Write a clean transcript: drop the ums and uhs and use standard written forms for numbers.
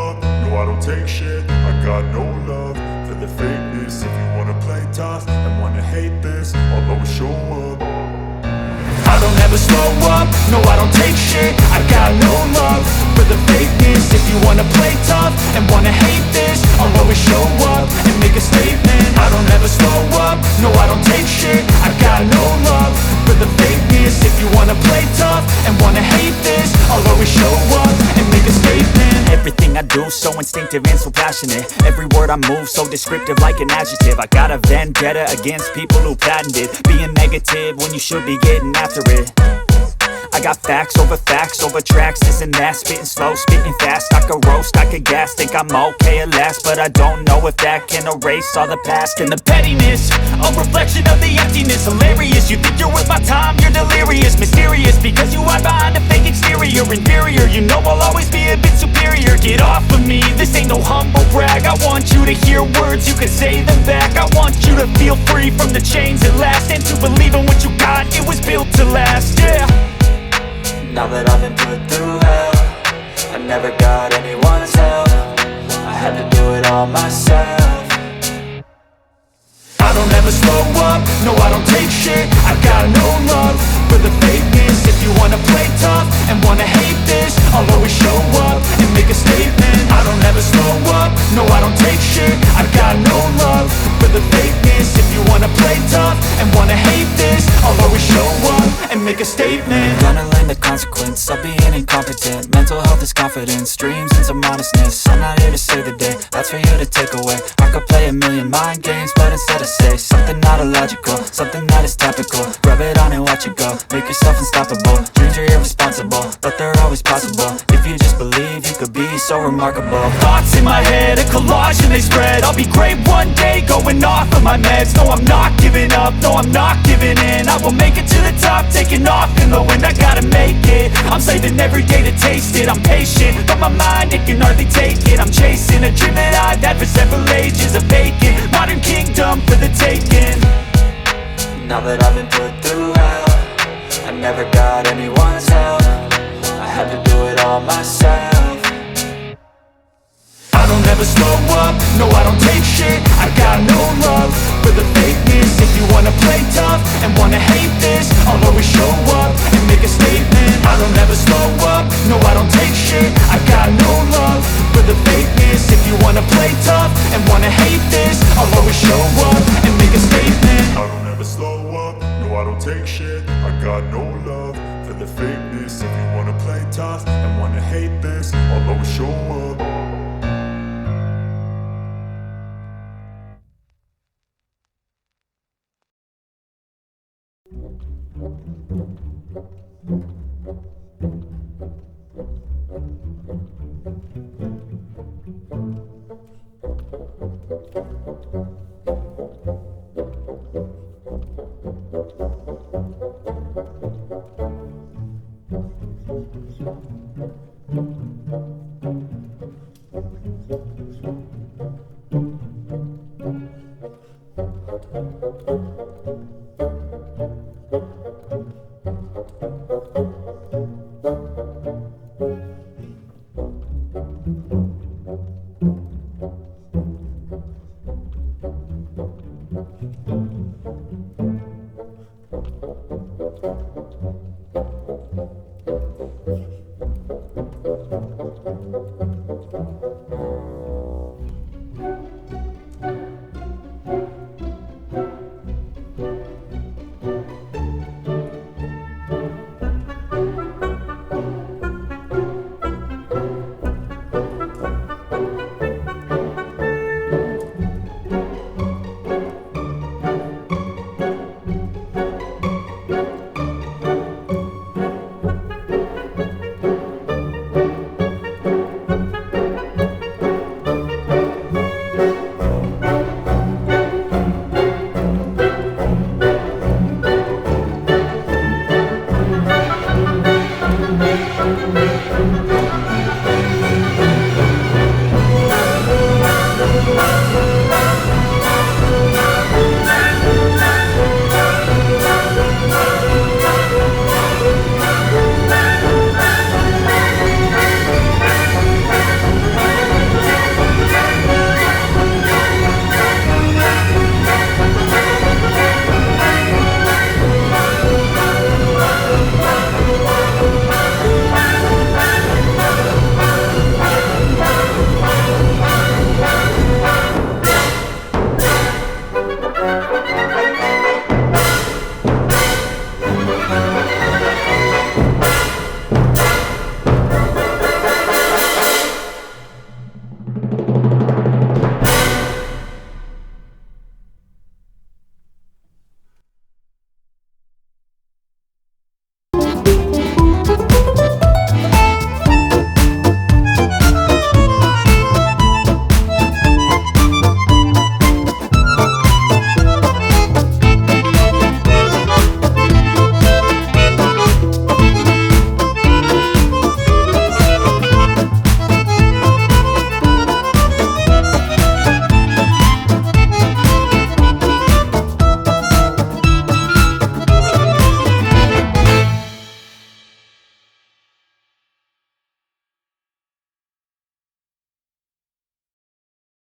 up, no I don't take shit. I got no love for the fakeness. If you wanna play tough and wanna hate this, I'll always show up. I don't ever slow up, no I don't take shit. I got no love for the fakeness. If you wanna play tough and wanna hate this, I'll always show up and make a statement. I don't ever slow up, no I don't take shit. I got no love for the fakeness. If you wanna play tough and wanna hate this, I'll always show up and make a statement. Everything I do so instinctive and so passionate. Every word I move so descriptive like an adjective. I got a vendetta against people who patented being negative when you should be getting after it. I got facts over tracks, this and that. Spitting slow, spitting fast. I could roast, I could gas. Think I'm okay at last, but I don't know if that can erase all the past. And the pettiness, a reflection of the emptiness. Hilarious, you think you're worth my time, you're delirious. Mysterious, because you hide behind a fake exterior. Inferior, you know I'll always be a bit superior. Get off of me, this ain't no humble brag. I want you to hear words, you can say them back. I want you to feel free from the chains at last, and to believe in what you got, it was built to last, yeah. Now that I've been put through hell, I never got anyone's help. I had to do it all myself. I don't ever slow up, no I don't take shit. I got no love for the fakeness. If you wanna play tough and wanna hate this, I'll always show up and make a statement. I don't ever slow up, no I don't take shit. I got no love for the fakeness. If you wanna play tough and wanna hate this, I'll always show up and make a statement. Gonna learn the consequence of being incompetent. Mental health is confidence, dreams and some modestness. I'm not here to save the day, that's for you to take away. I could play a million mind games, but instead I say something not illogical, something that is topical. Rub it on and watch it go, make yourself unstoppable. Dreams are irresponsible, but they're always possible. If you just believe, you could be so remarkable. Thoughts in my head, a collage and they spread. I'll be great one day, going off of my meds. No, I'm not giving up, no, I'm not giving in. I will make it to the top, taking off in the wind. I gotta make it, I'm saving every day to taste it. I'm patient, but my mind, it can hardly take it. I'm chasing a dream that I've had for several ages. A vacant, modern kingdom for the taking. Now that I've been put through hell, I never got anyone's help. I had to do it all myself. I don't ever slow up, no I don't take shit. I got no love for the fakeness. If you wanna play tough and wanna hate this, I'll always show up and make a statement. I don't ever slow up, no I don't take shit. I got no love for the fakeness. If you wanna play tough and wanna hate this, I'll always show up